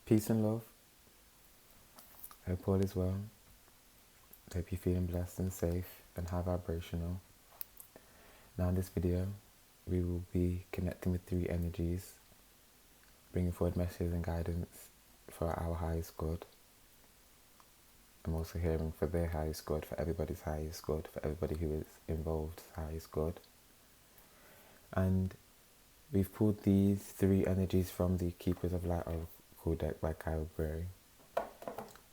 Peace and love. Hope all is well. Hope you're feeling blessed and safe and high vibrational. Now in this video, we will be connecting with three energies, bringing forward messages and guidance for our highest good. I'm also hearing for their highest good, for everybody's highest good, for everybody who is involved's highest good. And we've pulled these three energies from the Keepers of Light Oracle deck by Kyle Gray.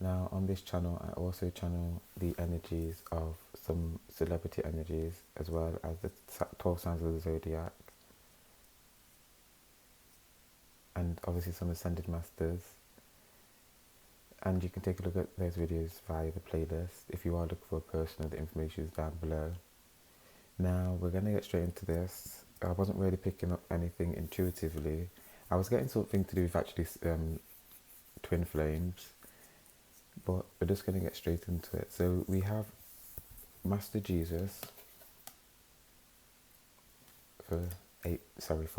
Now on this channel, I also channel the energies of some celebrity energies, as well as the 12 signs of the zodiac, and obviously some ascended masters. And you can take a look at those videos via the playlist. If you are looking for a person, the information is down below. Now we're going to get straight into this. I wasn't really picking up anything intuitively. I was getting something to do with actually twin flames, but we're just going to get straight into it. So we have Master Jesus for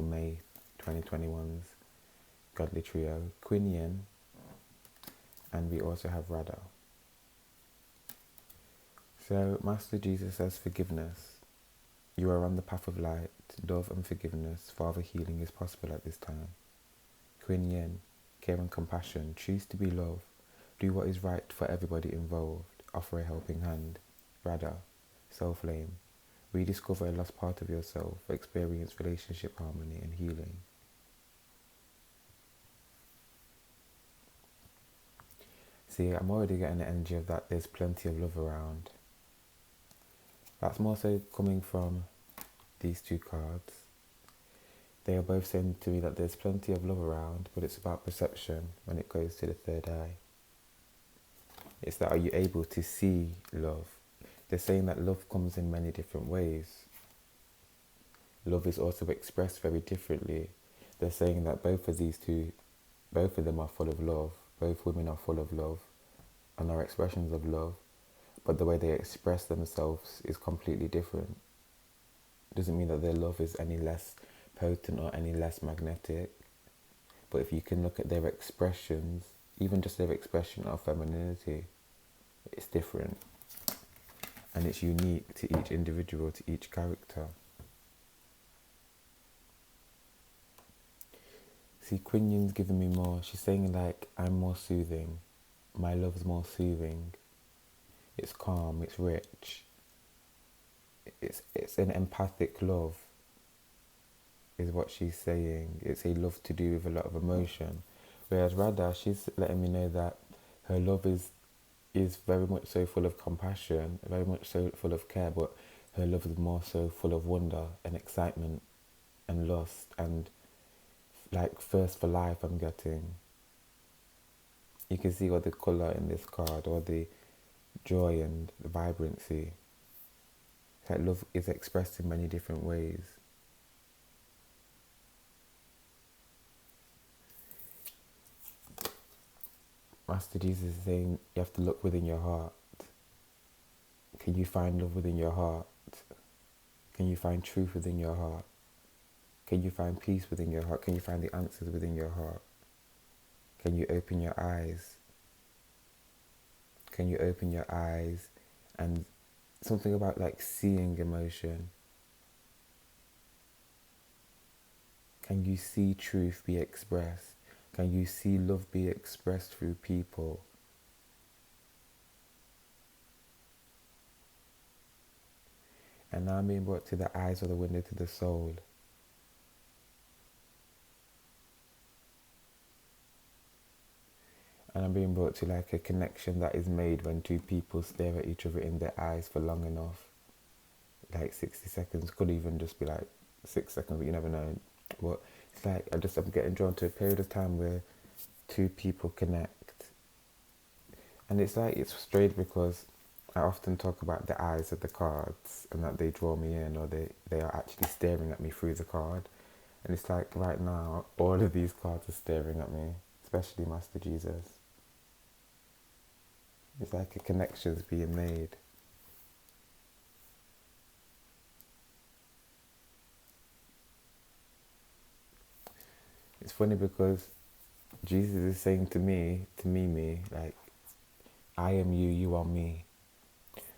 May 2021's Godly Trio, Quin Yin, and we also have Radha. So Master Jesus says forgiveness. You are on the path of light, love and forgiveness. Father, healing is possible at this time. Quin Yin, care and compassion. Choose to be love. Do what is right for everybody involved. Offer a helping hand. Radha, soul flame. Rediscover a lost part of yourself. Experience relationship harmony and healing. See, I'm already getting the energy of that there's plenty of love around. That's more so coming from these two cards. They are both saying to me that there's plenty of love around, but it's about perception when it goes to the third eye. It's that, are you able to see love? They're saying that love comes in many different ways. Love is also expressed very differently. They're saying that both of them are full of love. Both women are full of love and are expressions of love, but the way they express themselves is completely different. Doesn't mean that their love is any less potent or any less magnetic, but if you can look at their expressions, even just their expression of femininity, it's different, and it's unique to each individual, to each character. See, Quin Yin's giving me more. She's saying like, I'm more soothing. My love's more soothing. It's calm, it's rich. It's an empathic love, is what she's saying. It's a love to do with a lot of emotion. Whereas Radha, she's letting me know that her love is very much so full of compassion, very much so full of care, but her love is more so full of wonder and excitement and lust and like thirst for life. I'm getting. You can see all the colour in this card, all the joy and the vibrancy. That love is expressed in many different ways. Master Jesus is saying you have to look within your heart. Can you find love within your heart? Can you find truth within your heart? Can you find peace within your heart? Can you find the answers within your heart? Can you open your eyes? Can you open your eyes and something about like seeing emotion? Can you see truth be expressed? Can you see love be expressed through people? And now I'm being brought to the eyes of the window to the soul. And I'm being brought to like a connection that is made when two people stare at each other in their eyes for long enough. Like 60 seconds, could even just be like 6 seconds, but you never know. But it's like I'm getting drawn to a period of time where two people connect. And it's like, it's strange because I often talk about the eyes of the cards and that they draw me in, or they are actually staring at me through the card. And it's like right now, all of these cards are staring at me, especially Master Jesus. It's like a connection's being made. It's funny because Jesus is saying me, like, I am you, you are me.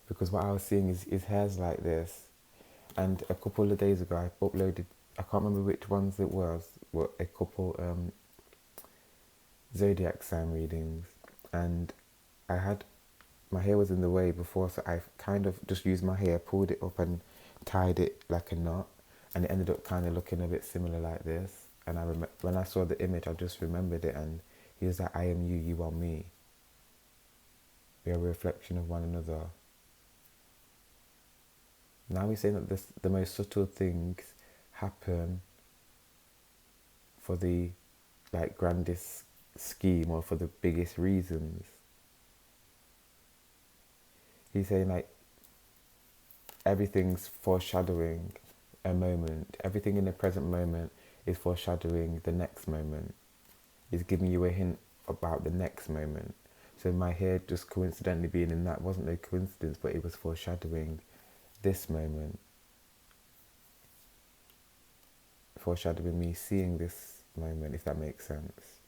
Because what I was seeing is his hair's like this. And a couple of days ago, I uploaded, I can't remember which ones it was, but a couple zodiac sign readings. And I had, my hair was in the way before, so I kind of just used my hair, pulled it up and tied it like a knot. And it ended up kind of looking a bit similar like this. And when I saw the image, I just remembered it. And he was like, I am you, you are me. We are a reflection of one another. Now we're saying that the most subtle things happen for the like grandest scheme or for the biggest reasons. He's saying like everything's foreshadowing a moment. Everything in the present moment is foreshadowing the next moment. It's giving you a hint about the next moment. So my hair just coincidentally being in that wasn't no coincidence, but it was foreshadowing this moment. Foreshadowing me seeing this moment, if that makes sense.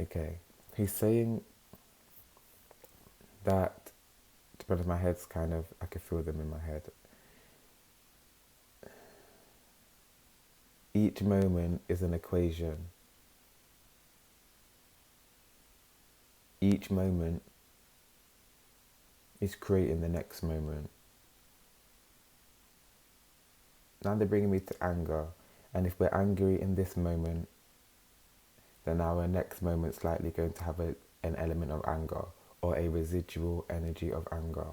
Okay. He's saying that, to be honest, my head's kind of, I can feel them in my head. Each moment is an equation. Each moment is creating the next moment. Now they're bringing me to anger. And if we're angry in this moment, then our next moment's likely going to have an element of anger or a residual energy of anger.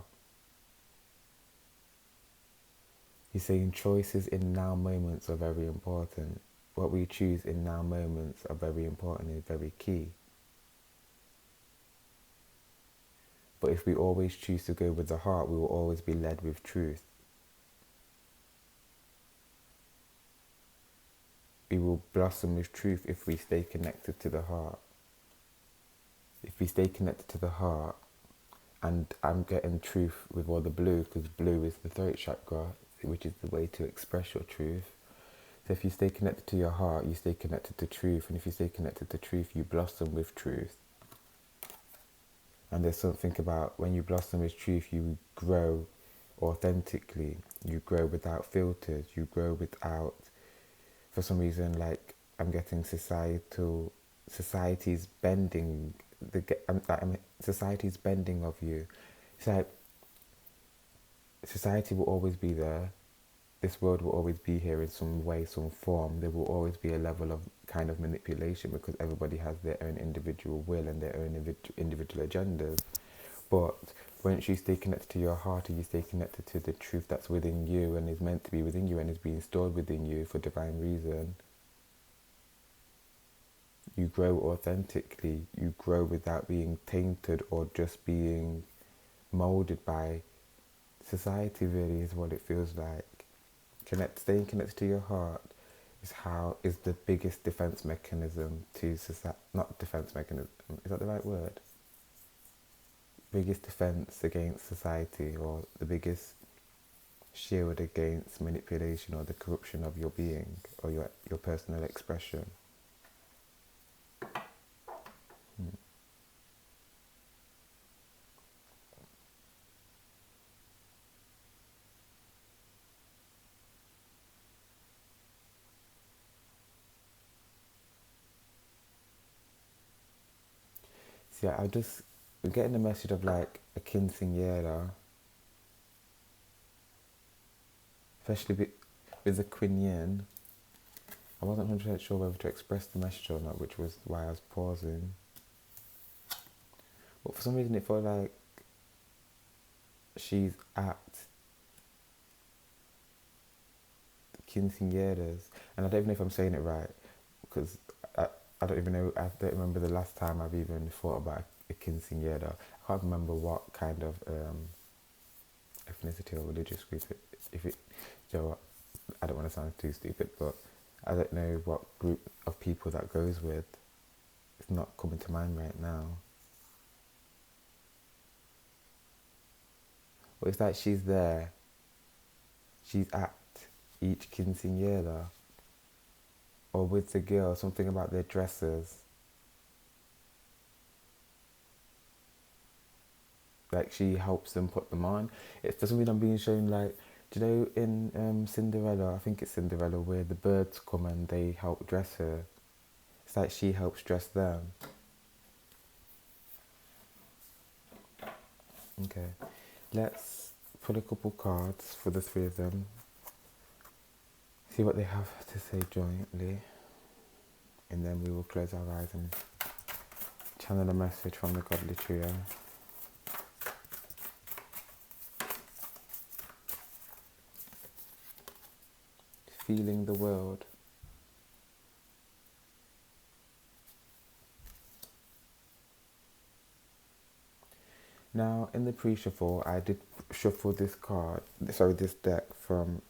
He's saying choices in now moments are very important. What we choose in now moments are very important and very key. But if we always choose to go with the heart, we will always be led with truth. We will blossom with truth if we stay connected to the heart. If we stay connected to the heart, and I'm getting truth with all the blue, because blue is the throat chakra, which is the way to express your truth. So if you stay connected to your heart, you stay connected to truth. And if you stay connected to truth, you blossom with truth. And there's something about when you blossom with truth, you grow authentically. You grow without filters. You grow without, for some reason, like I'm getting society's bending. Society's bending of you. It's like society will always be there. This world will always be here in some way, some form. There will always be a level of kind of manipulation because everybody has their own individual will and their own individual agendas. But once you stay connected to your heart and you stay connected to the truth that's within you and is meant to be within you and is being stored within you for divine reason, you grow authentically. You grow without being tainted or just being molded by society, really, is what it feels like. Staying connected to your heart is the biggest defense mechanism to society. Not defense mechanism. Is that the right word? Biggest defense against society, or the biggest shield against manipulation or the corruption of your being or your personal expression. So yeah, I'm getting the message of like a quinceañera, especially with the Quin Yin. I wasn't 100% sure whether to express the message or not, which was why I was pausing. But for some reason it felt like she's at quinceañeras, and I don't even know if I'm saying it right, because I don't even know, I don't remember the last time I've even thought about a quinceañera. I can't remember what kind of ethnicity or religious group if it, you know what, I don't want to sound too stupid, but I don't know what group of people that goes with. It's not coming to mind right now. But it's like she's there. She's at each quinceañera, or with the girl, something about their dresses. Like she helps them put them on. It doesn't mean I'm being shown like, do you know in Cinderella, I think it's Cinderella, where the birds come and they help dress her. It's like she helps dress them. Okay, let's pull a couple cards for the three of them. See what they have to say jointly. And then we will close our eyes and channel a message from the godly trio. Feeling the world. Now, in the pre-shuffle, I did shuffle this deck from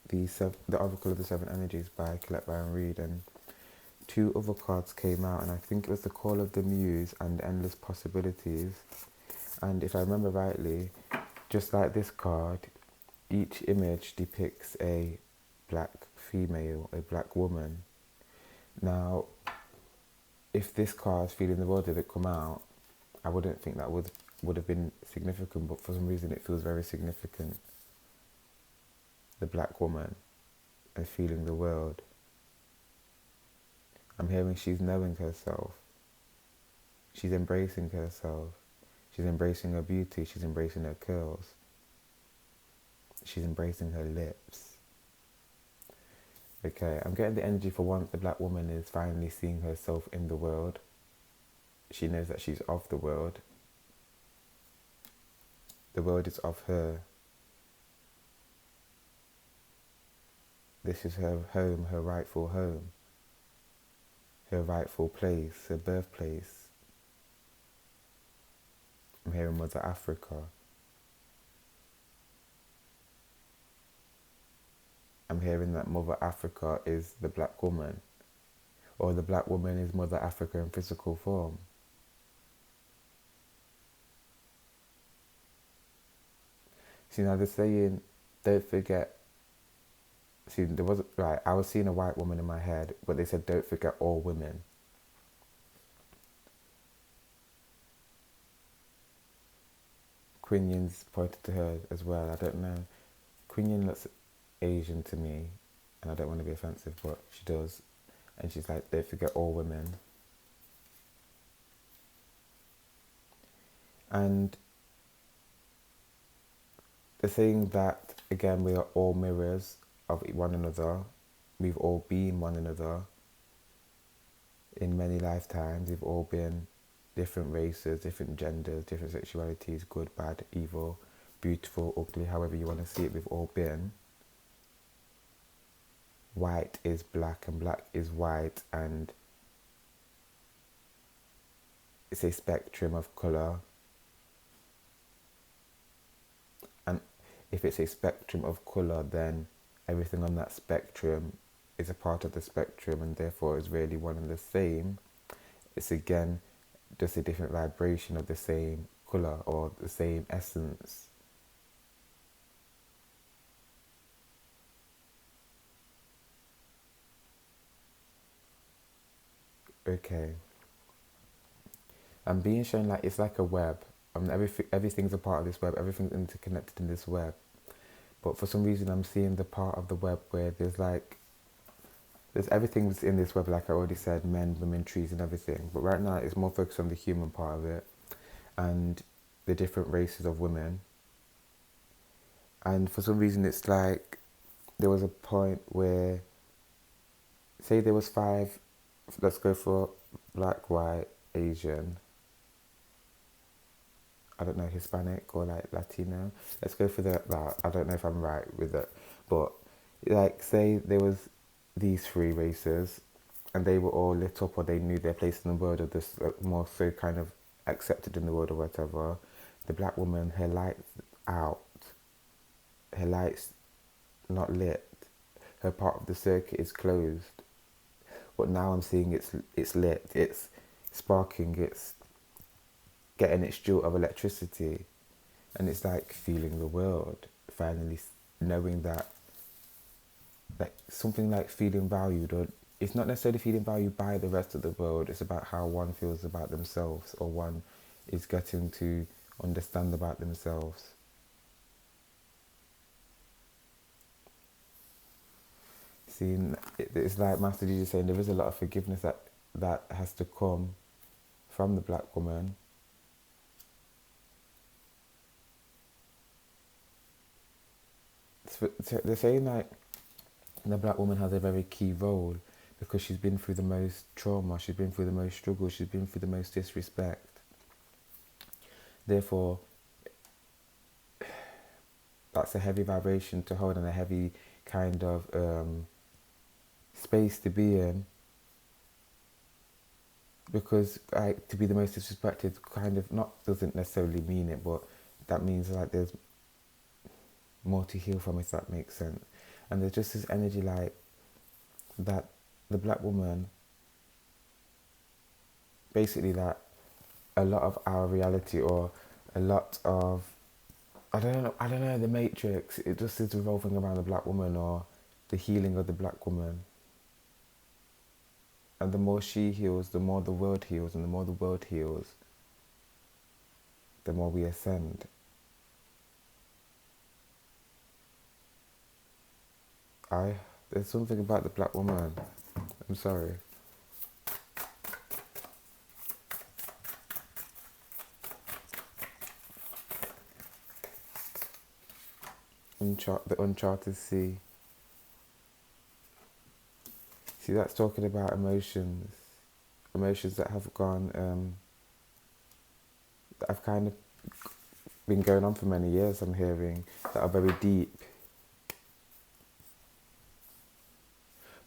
the Oracle of the Seven Energies by Colette Baron Reid, and two other cards came out, and I think it was the Call of the Muse and Endless Possibilities. And if I remember rightly, just like this card, each image depicts a black female, a black woman. Now, if this card, Feeling the World, did it come out, I wouldn't think that would have been significant, but for some reason it feels very significant. The black woman and feeling the world. I'm hearing she's knowing herself. She's embracing herself. She's embracing her beauty. She's embracing her curls. She's embracing her lips. Okay, I'm getting the energy for once the black woman is finally seeing herself in the world. She knows that she's of the world. The world is of her. This is her home, her rightful home. Her rightful place, her birthplace. I'm hearing Mother Africa. I'm hearing that Mother Africa is the black woman, or the black woman is Mother Africa in physical form. See, now they're saying, don't forget. See, there was, right, I was seeing a white woman in my head, but they said, don't forget all women. Quin Yin's pointed to her as well. I don't know. Quin Yin looks Asian to me, and I don't want to be offensive, but she does. And she's like, don't forget all women. And they're saying that, again, we are all mirrors of one another. We've all been one another in many lifetimes. We've all been different races, different genders, different sexualities, good, bad, evil, beautiful, ugly, however you want to see it, we've all been. White is black and black is white, and it's a spectrum of colour. And if it's a spectrum of colour, then everything on that spectrum is a part of the spectrum, and therefore is really one and the same. It's again just a different vibration of the same colour or the same essence. Okay. I'm being shown like it's like a web. Everything's a part of this web. Everything's interconnected in this web. But for some reason, I'm seeing the part of the web where there's everything's in this web, like I already said, men, women, trees, and everything. But right now, it's more focused on the human part of it and the different races of women. And for some reason, it's like there was a point where, say there was 5, let's go for black, white, Asian, I don't know, Hispanic or like Latino. Let's go for I don't know if I'm right with it, but like say there was these 3 races and they were all lit up, or they knew their place in the world, or this more so kind of accepted in the world or whatever. The black woman, her lights out, her lights not lit, her part of the circuit is closed. But now I'm seeing it's lit, it's sparking, it's getting its jolt of electricity, and it's like feeling the world, finally knowing that like something like feeling valued, or it's not necessarily feeling valued by the rest of the world. It's about how one feels about themselves, or one is getting to understand about themselves. See, it's like Master Jesus saying there is a lot of forgiveness that has to come from the black woman. So they're saying like the black woman has a very key role because she's been through the most trauma, she's been through the most struggle, she's been through the most disrespect. Therefore, that's a heavy vibration to hold and a heavy kind of space to be in, because like to be the most disrespected kind of not doesn't necessarily mean it, but that means like there's more to heal from, if that makes sense. And there's just this energy like that the black woman, basically that a lot of our reality, or a lot of I don't know, the matrix, it just is revolving around the black woman, or the healing of the black woman. And the more she heals, the more the world heals, and the more the world heals, the more we ascend. There's something about the black woman. I'm sorry. The uncharted sea. See, that's talking about emotions. Emotions that have gone, that have kind of been going on for many years, I'm hearing, that are very deep.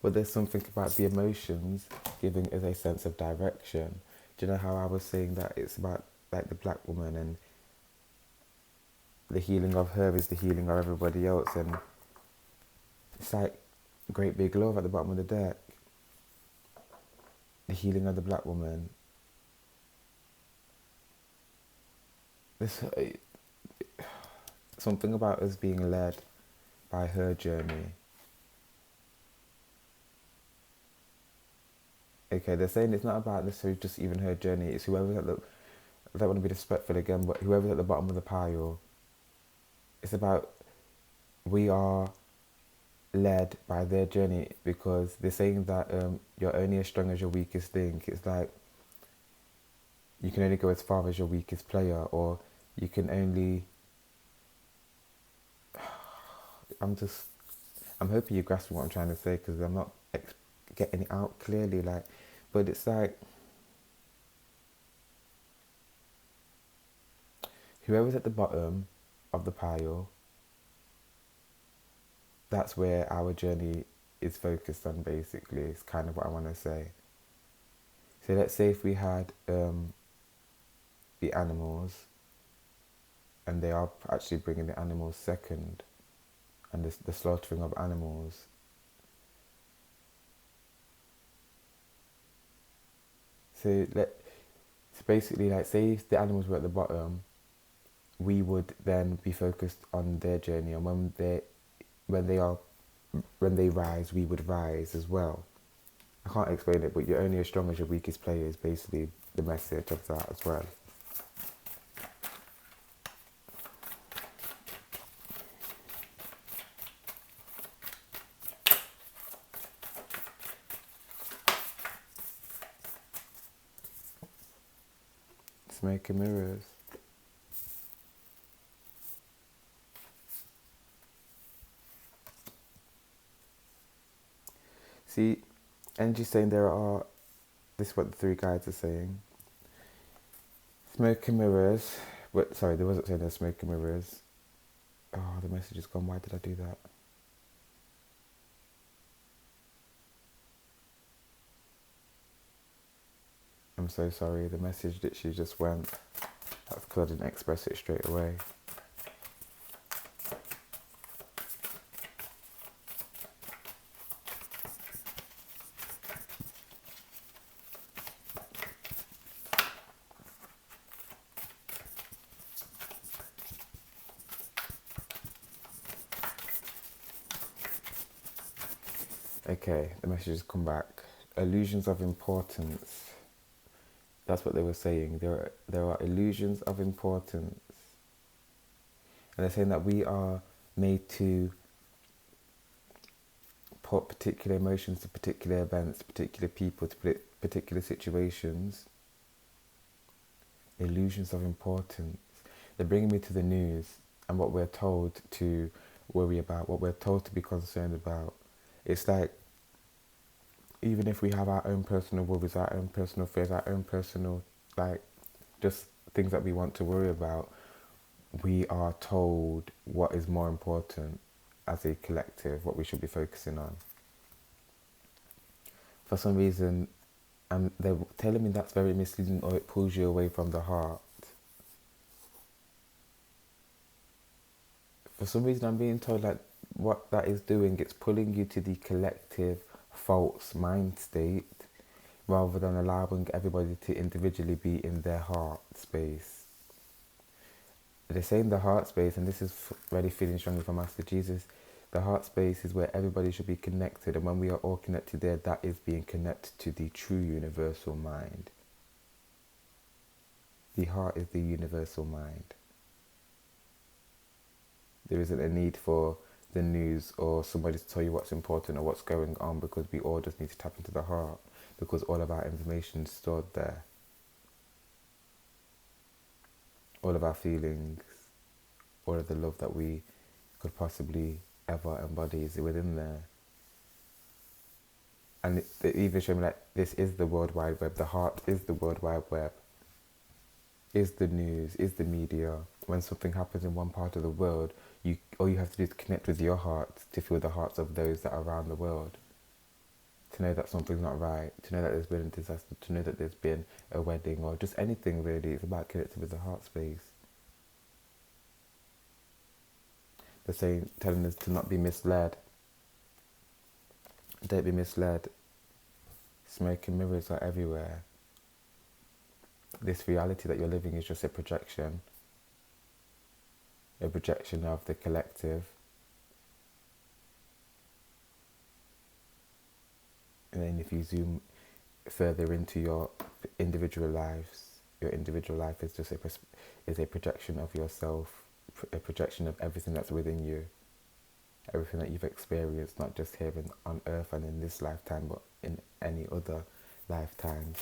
But there's something about the emotions giving us a sense of direction. Do you know how I was saying that it's about like the black woman, and the healing of her is the healing of everybody else, and it's like great big love at the bottom of the deck. The healing of the black woman. There's something about us being led by her journey. Okay, they're saying it's not about necessarily just even her journey, it's whoever's at the, I don't want to be disrespectful again, but whoever's at the bottom of the pile, it's about, we are led by their journey, because they're saying that you're only as strong as your weakest link. It's like you can only go as far as your weakest player, or you can only, I'm hoping you grasp what I'm trying to say, because I'm not getting it out clearly, like, but it's like whoever's at the bottom of the pile, that's where our journey is focused on, basically. It's kind of what I want to say. So let's say if we had the animals, and they are actually bringing the animals second, and the slaughtering of animals. So basically, like, say if the animals were at the bottom, we would then be focused on their journey, and when they rise, we would rise as well. I can't explain it, but you're only as strong as your weakest player is basically the message of that as well. Smoke and mirrors. See, energy saying this is what the three guides are saying. Smoke and mirrors. Sorry, they wasn't saying there's smoke and mirrors. Oh, the message is gone. Why did I do that? I'm so sorry. The message literally just went. That's because I didn't express it straight away. Okay, the message has come back. Illusions of importance. That's what they were saying. There are illusions of importance. And they're saying that we are made to put particular emotions to particular events, particular people, to particular situations. Illusions of importance. They're bringing me to the news and what we're told to worry about, what we're told to be concerned about. It's like, even if we have our own personal worries, our own personal fears, our own personal, like, just things that we want to worry about, we are told what is more important as a collective, what we should be focusing on. For some reason, they're telling me that's very misleading, or it pulls you away from the heart. For some reason, I'm being told like what that is doing, it's pulling you to the collective false mind state rather than allowing everybody to individually be in their heart space. They say in the heart space, and this is really feeling strongly from Master Jesus, the heart space is where everybody should be connected, and when we are all connected there, that is being connected to the true universal mind. The heart is the universal mind. There isn't a need for the news or somebody to tell you what's important or what's going on, because we all just need to tap into the heart, because all of our information is stored there. All of our feelings, all of the love that we could possibly ever embody is within there. And it even showed me like this is the World Wide Web. The heart is the World Wide Web. Is the news, is the media. When something happens in one part of the world, all you have to do is connect with your heart to feel the hearts of those that are around the world. To know that something's not right, to know that there's been a disaster, to know that there's been a wedding, or just anything really. It's about connecting with the heart space. They're saying, telling us to not be misled. Don't be misled. Smoke and mirrors are everywhere. This reality that you're living is just a projection of the collective. And then if you zoom further into your individual lives, your individual life is just a projection of yourself, a projection of everything that's within you, everything that you've experienced, not just here on earth and in this lifetime, but in any other lifetimes.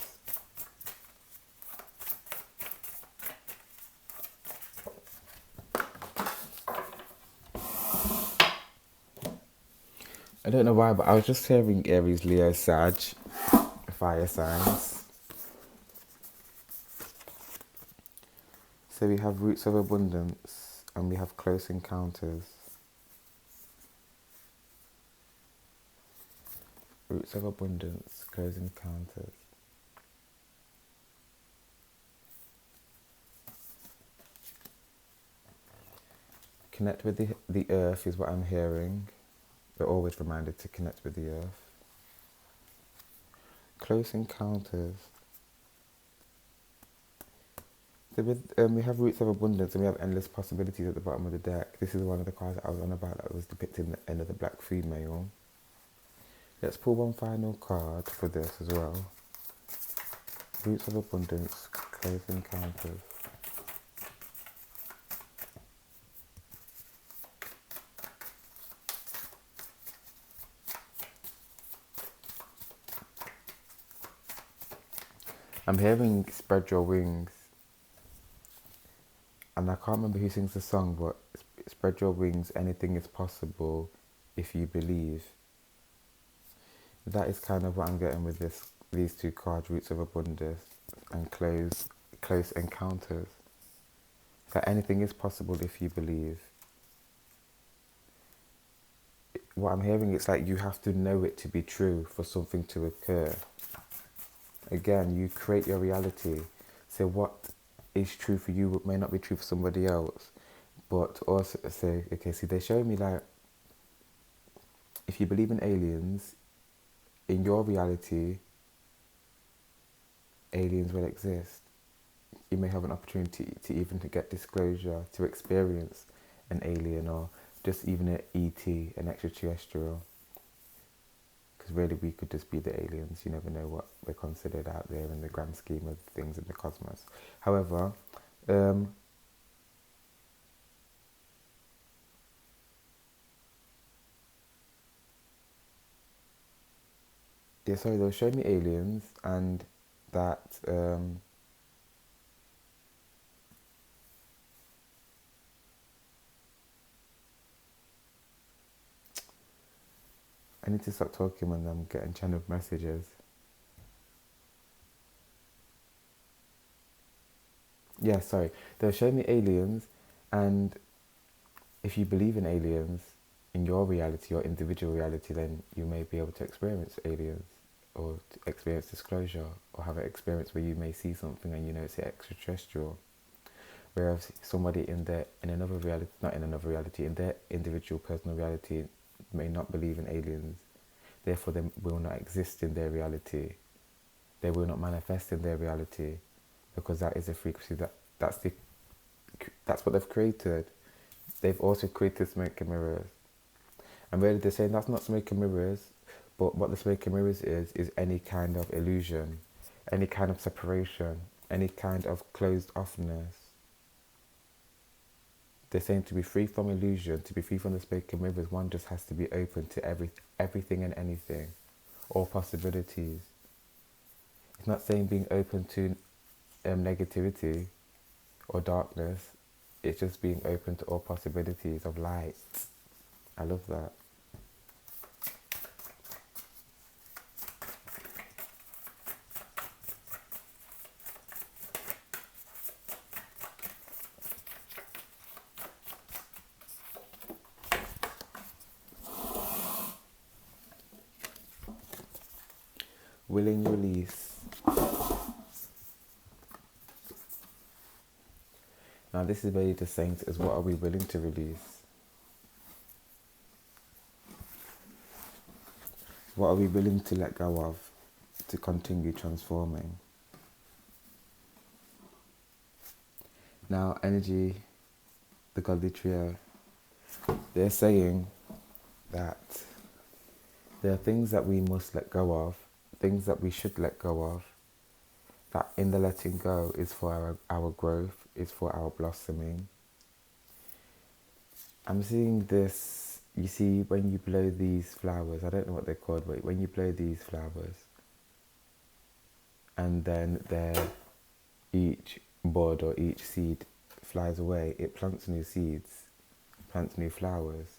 I don't know why, but I was just hearing Aries, Leo, Sag, fire signs. So we have roots of abundance and we have close encounters. Roots of abundance, close encounters. Connect with the earth is what I'm hearing. We're always reminded to connect with the earth. Close encounters. So we have roots of abundance and we have endless possibilities at the bottom of the deck. This is one of the cards that I was on about that was depicting the end of the black female. Let's pull one final card for this as well. Roots of abundance, close encounters. I'm hearing spread your wings. And I can't remember who sings the song, but spread your wings, anything is possible if you believe. That is kind of what I'm getting with these two cards, Roots of Abundance and Close Encounters. That anything is possible if you believe. What I'm hearing, it's like you have to know it to be true for something to occur. Again, you create your reality. So what is true for you may not be true for somebody else. But also say, okay, see, they're showing me like, if you believe in aliens, in your reality, aliens will exist. You may have an opportunity to even to get disclosure, to experience an alien or just even an ET, an extraterrestrial. because really we could just be the aliens. You never know what we're considered out there in the grand scheme of things in the cosmos. However, yeah, sorry, they'll show me aliens and that I need to stop talking when I'm getting channeled messages. Yeah, sorry. They'll show me aliens, and if you believe in aliens in your reality, your individual reality, then you may be able to experience aliens or experience disclosure or have an experience where you may see something and you know it's extraterrestrial. Whereas somebody in another reality, not in another reality, in their individual personal reality may not believe in aliens. Therefore, they will not exist in their reality. They will not manifest in their reality because that is a frequency that's what they've created. They've also created smoke and mirrors. And really they're saying that's not smoke and mirrors, but what the smoke and mirrors is any kind of illusion, any kind of separation, any kind of closed offness. They're saying to be free from illusion, to be free from the smoke and mirrors, one just has to be open to everything and anything, all possibilities. It's not saying being open to negativity or darkness. It's just being open to all possibilities of light. I love that. Willing release. Now this is really just saying to us, what are we willing to release? What are we willing to let go of to continue transforming? Now energy, the godly trio, they're saying that there are things that we must let go of, things that we should let go of, that in the letting go is for our growth, is for our blossoming. I'm seeing this, you see when you blow these flowers, I don't know what they're called, but when you blow these flowers, and then each bud or each seed flies away, it plants new seeds, plants new flowers.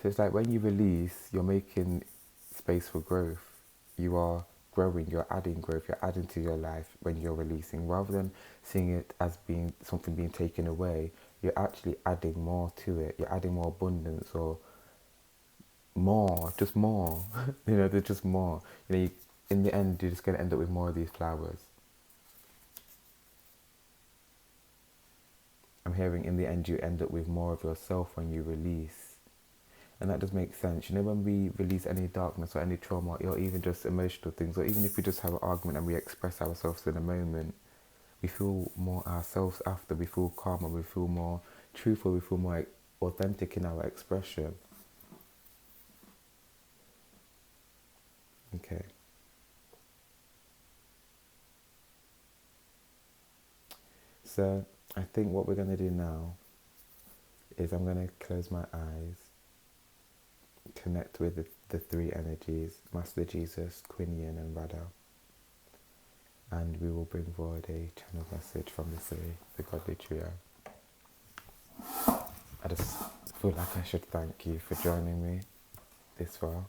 So it's like when you release, you're making space for growth. You are growing, you're adding growth, you're adding to your life when you're releasing. Rather than seeing it as being something being taken away, you're actually adding more to it. You're adding more abundance or more, just more. There's just more. In the end, you're just going to end up with more of these flowers. I'm hearing in the end, you end up with more of yourself when you release. And that does make sense. When we release any darkness or any trauma or even just emotional things, or even if we just have an argument and we express ourselves in a moment, we feel more ourselves after, we feel calmer, we feel more truthful, we feel more authentic in our expression. Okay. So I think what we're going to do now is I'm going to close my eyes, connect with the three energies, Master Jesus, Quin Yin and Radha. And we will bring forward a channel message from the three, the godly trio. I just feel like I should thank you for joining me this far.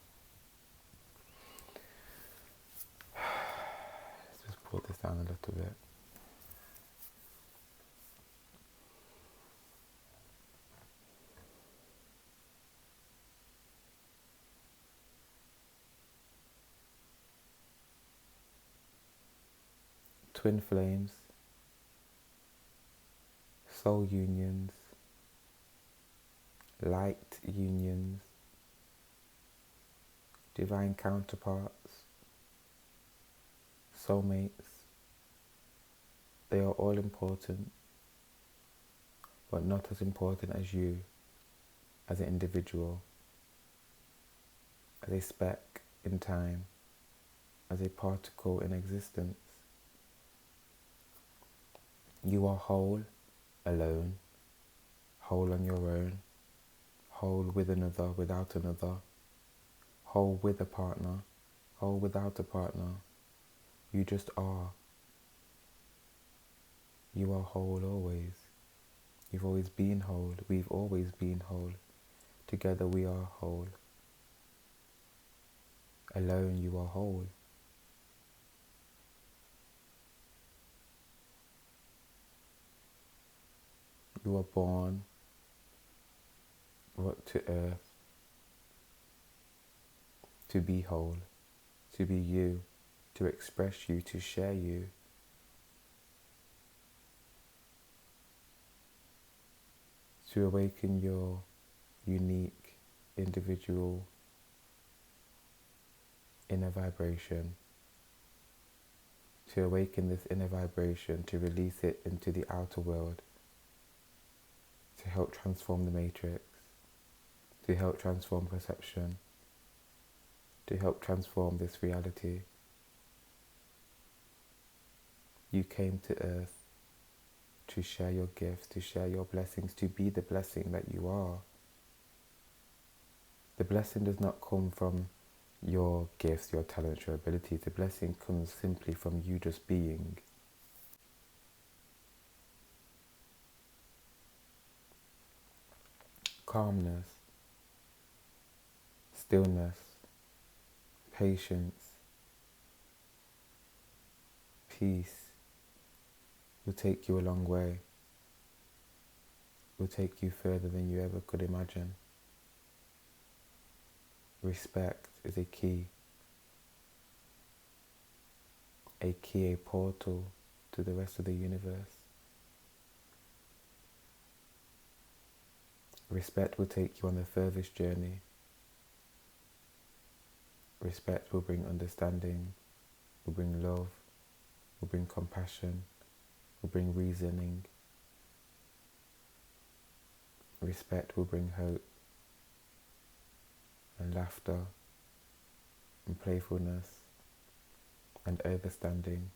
Let's just pull this down a little bit. Twin flames, soul unions, light unions, divine counterparts, soulmates. They are all important, but not as important as you, as an individual, as a speck in time, as a particle in existence. You are whole, alone, whole on your own, whole with another, without another, whole with a partner, whole without a partner. You just are. You are whole always. You've always been whole. We've always been whole. Together we are whole. Alone you are whole. You are born, brought to earth, to be whole, to be you, to express you, to share you. To awaken your unique, individual inner vibration. To awaken this inner vibration, to release it into the outer world. To help transform the matrix. To help transform perception. To help transform this reality. You came to earth to share your gifts, to share your blessings, to be the blessing that you are. The blessing does not come from your gifts, your talents, your abilities. The blessing comes simply from you just being. Calmness, stillness, patience, peace will take you a long way. Will take you further than you ever could imagine. Respect is a key, a portal to the rest of the universe. Respect will take you on the furthest journey. Respect will bring understanding, will bring love, will bring compassion, will bring reasoning. Respect will bring hope and laughter and playfulness and understanding.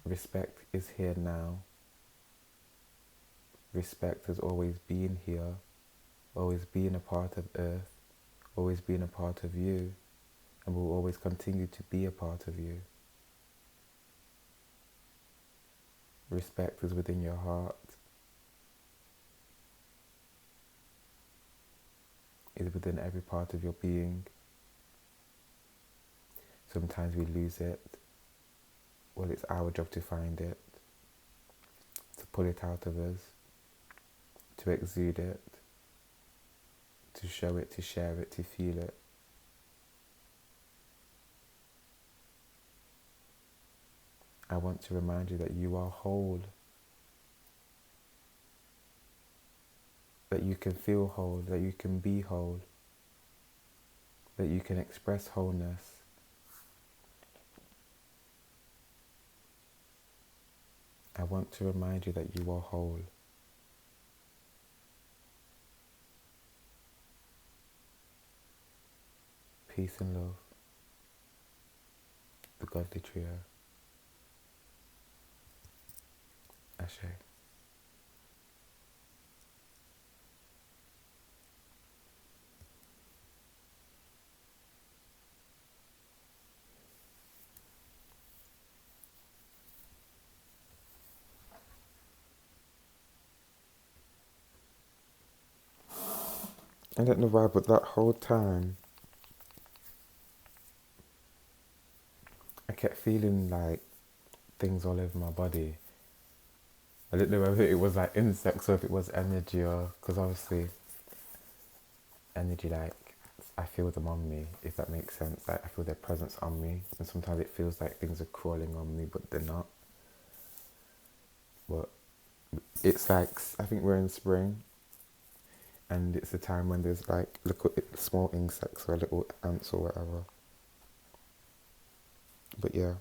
Respect is here now. Respect has always been here, always been a part of earth, always been a part of you, and will always continue to be a part of you. Respect is within your heart, is within every part of your being. Sometimes we lose it. Well, it's our job to find it, to pull it out of us, to exude it, to show it, to share it, to feel it. I want to remind you that you are whole, that you can feel whole, that you can be whole, that you can express wholeness. I want to remind you that you are whole. Peace and love. The Godly Trio. Ashe. I don't know why, but that whole time I kept feeling like things all over my body. I didn't know whether it was like insects or if it was energy, or because obviously energy, like I feel them on me, if that makes sense. Like I feel their presence on me, and sometimes it feels like things are crawling on me, but they're not. But it's like, I think we're in spring, and it's a time when there's like little small insects or little ants or whatever. But yeah,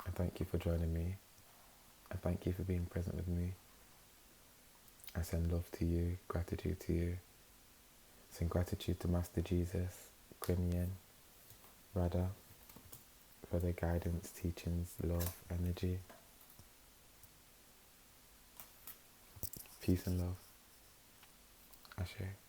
I thank you for joining me. I thank you for being present with me. I send love to you, gratitude to you. Send gratitude to Master Jesus, Quin Yin, Radha, for their guidance, teachings, love, energy, peace and love. Ashe.